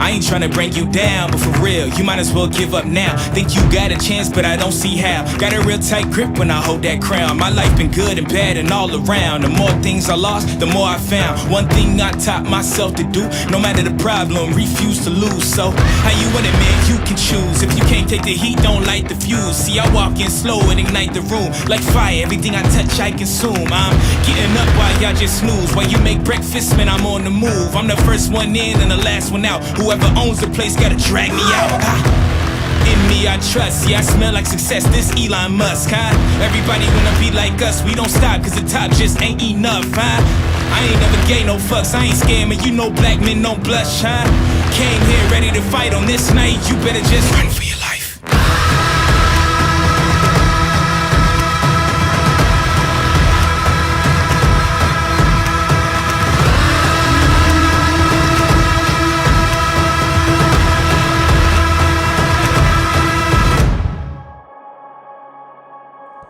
I ain't tryna bring you down, but for real, you might as well give up now. Think you got a chance, but I don't see how. Got a real tight grip when I hold that crown. My life been good and bad and all around. The more things I lost, the more I found. One thing I taught myself to do, no matter the problem, refuse to lose. So, how you want it, man? You can choose. If you can't take the heat, don't light the fuse. See, I walk in slow and ignite the room. Like fire, everything I touch, I consume. I'm getting up while y'all just snooze. While you make breakfast, man, I'm on the move. I'm the first one in and the last one out. Whoever owns the place gotta drag me out. In me I trust, yeah, I smell like success. This Elon Musk, huh? Everybody wanna be like us. We don't stop, cause the top just ain't enough, huh? I ain't never gave no fucks, I ain't scared, man. You know black men don't blush, huh? Came here ready to fight on this night. You better just run for your life.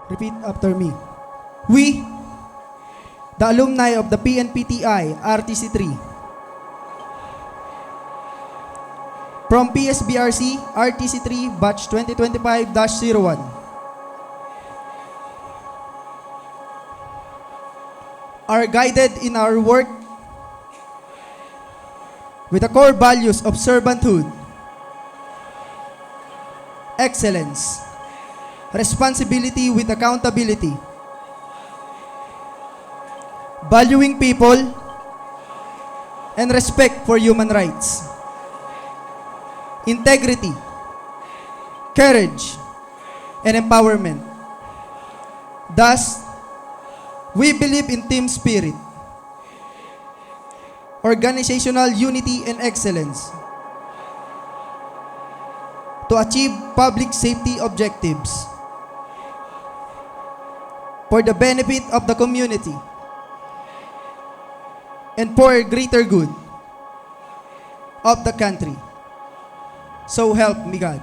Repeat after me. We, the alumni of the PNPTI RTC3, from PSBRC RTC3 Batch 2025-01, are guided in our work with the core values of servanthood, excellence, responsibility with accountability, valuing people, and respect for human rights, integrity, courage, and empowerment. Thus, we believe in team spirit, organizational unity, and excellence to achieve public safety objectives for the benefit of the community and for a greater good of the country. So help me God.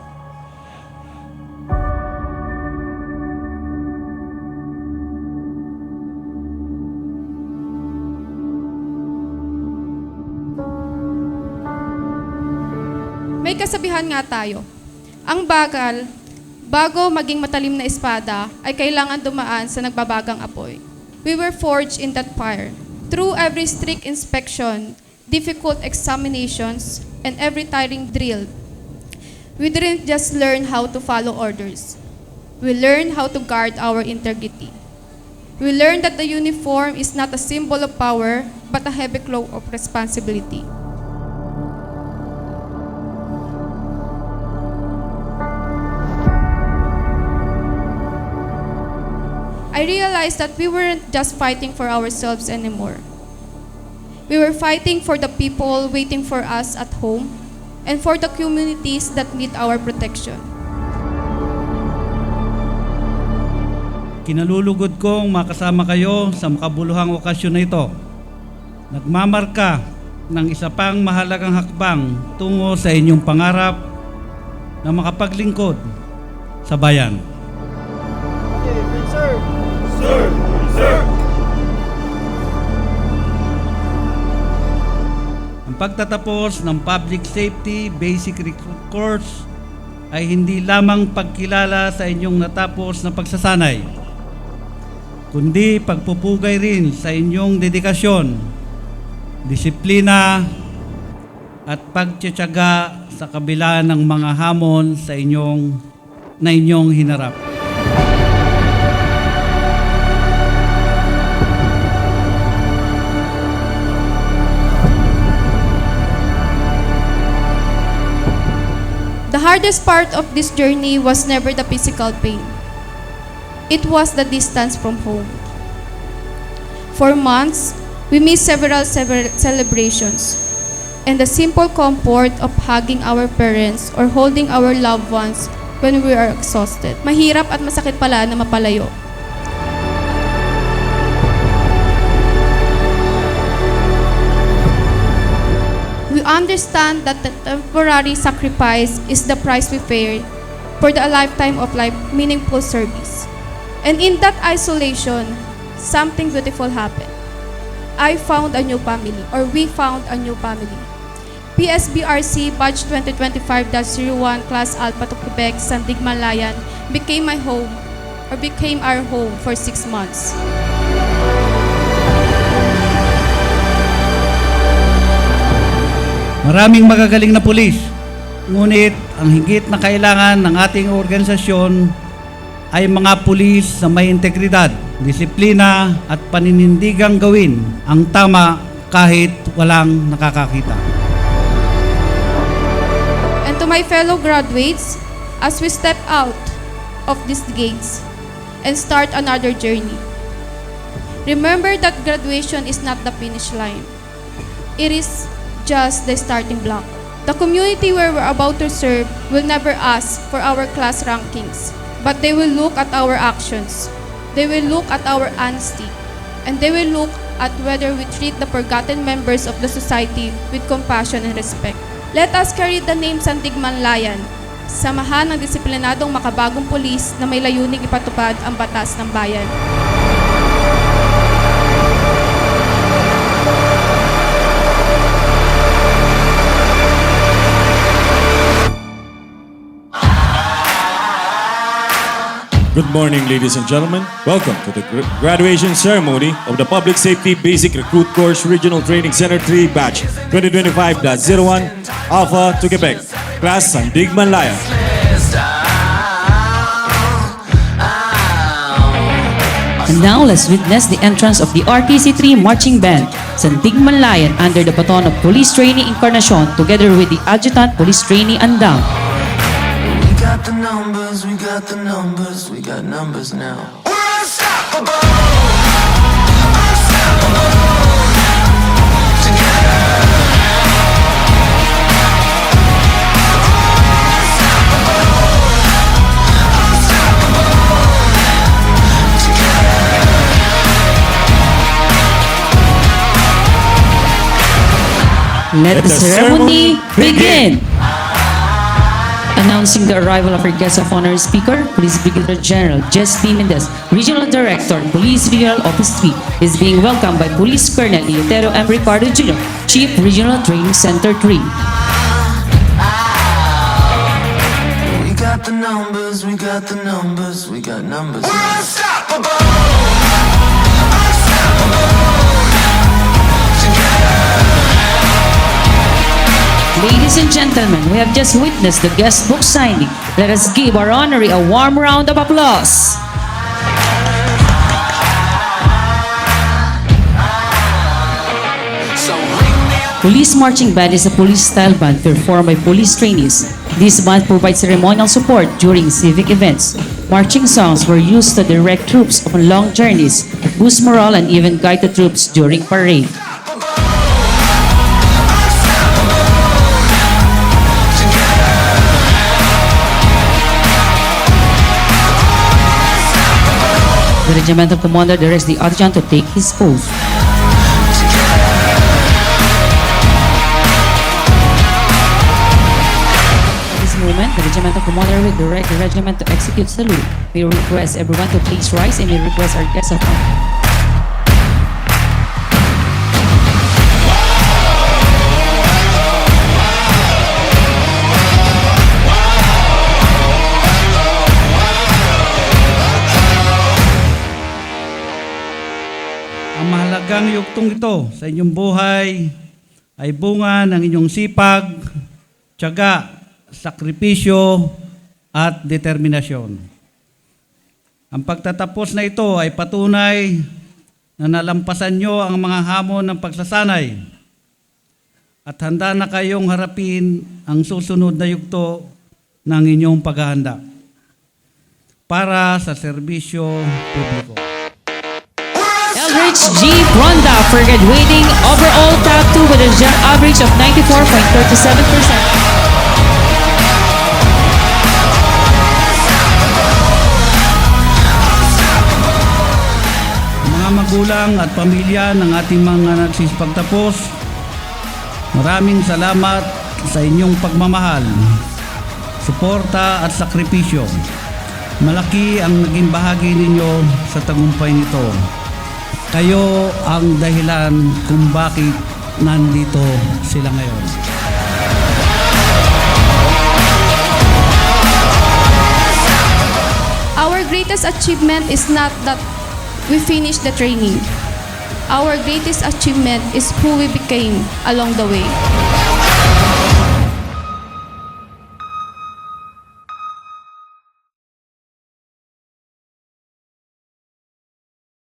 May kasabihan nga tayo, ang bakal, bago maging matalim na espada, ay kailangan dumaan sa nagbabagang apoy. We were forged in that fire. Through every strict inspection, difficult examinations, and every tiring drill, we didn't just learn how to follow orders. We learned how to guard our integrity. We learned that the uniform is not a symbol of power, but a heavy cloak of responsibility. I realized that we weren't just fighting for ourselves anymore. We were fighting for the people waiting for us at home and for the communities that need our protection. Kinalulugod kong makasama kayo sa makabuluhang okasyon na ito. Nagmamarka ng isa pang mahalagang hakbang tungo sa inyong pangarap na makapaglingkod sa bayan. Sir! Sir! Sir! Ang pagtatapos ng Public Safety Basic Recruit Course ay hindi lamang pagkilala sa inyong natapos na pagsasanay, kundi pagpupugay rin sa inyong dedikasyon, disiplina, at pagtitiyaga sa kabila ng mga hamon sa inyong hinarap. The hardest part of this journey was never the physical pain. It was the distance from home. For months, we missed several celebrations, and the simple comfort of hugging our parents or holding our loved ones when we are exhausted. Mahirap at masakit pala na mapalayo. We understand that the temporary sacrifice is the price we pay for a lifetime of meaningful service. And in that isolation, something beautiful happened. I found a new family, or we found a new family. PSBRC Batch 2025-01 Class Alpha to Quebec, Sandigman-Layan became our home for 6 months. Maraming magagaling na pulis. Ngunit ang higit na kailangan ng ating organisasyon ay mga pulis na may integridad, disiplina at paninindigang gawin ang tama kahit walang nakakakita. And to my fellow graduates, as we step out of these gates and start another journey, remember that graduation is not the finish line. It is just the starting block. The community where we're about to serve will never ask for our class rankings, but they will look at our actions. They will look at our honesty, and they will look at whether we treat the forgotten members of the society with compassion and respect. Let us carry the name Sandigman-Layan, samahan ng disiplinadong makabagong pulis na may layuning ipatupad ang batas ng bayan. Good morning, ladies and gentlemen. Welcome to the graduation ceremony of the Public Safety Basic Recruit Course Regional Training Center 3 Batch 2025-01 Alpha to Quebec, Class Sandigman-Layan. And now, let's witness the entrance of the RTC3 Marching Band, Sandigman-Layan, under the baton of Police Trainee Encarnacion, together with the Adjutant Police Trainee Andam. We got the numbers, we got the numbers, we got numbers now. We're unstoppable! Let the ceremony begin! Announcing the arrival of our guest of honor speaker, Police Brigadier General Jess P. Mendez, Regional Director, Police Regional Office 3, is being welcomed by Police Colonel Eleuterio M. Ricardo Jr., Chief Regional Training Center 3. We got the numbers, we got the numbers, we got numbers. We're unstoppable! Ladies and gentlemen, we have just witnessed the guest book signing. Let us give our honoree a warm round of applause. Police Marching Band is a police-style band performed by police trainees. This band provides ceremonial support during civic events. Marching songs were used to direct troops on long journeys, boost morale, and even guide the troops during parade. The regimental commander directs the adjutant to take his oath. At this moment, the regimental commander will direct the regiment to execute salute. We request everyone to please rise, and we request our guests of honor. Ang mahalagang yuktong ito sa inyong buhay ay bunga ng inyong sipag, tiyaga, sakripisyo, at determinasyon. Ang pagtatapos na ito ay patunay na nalampasan nyo ang mga hamon ng pagsasanay at handa na kayong harapin ang susunod na yugto ng inyong paghahanda para sa serbisyo publiko. Elrich G. Ronda for graduating overall top 2 with a average of 94.37%. Mga magulang at pamilya ng ating mga nagsisipagtapos, maraming salamat sa inyong pagmamahal, suporta at sakripisyo. Malaki ang naging bahagi ninyo sa tagumpay nito. Kayo ang dahilan kung bakit nandito sila ngayon. greatest achievement is not that we finished the training. Our greatest achievement is who we became along the way.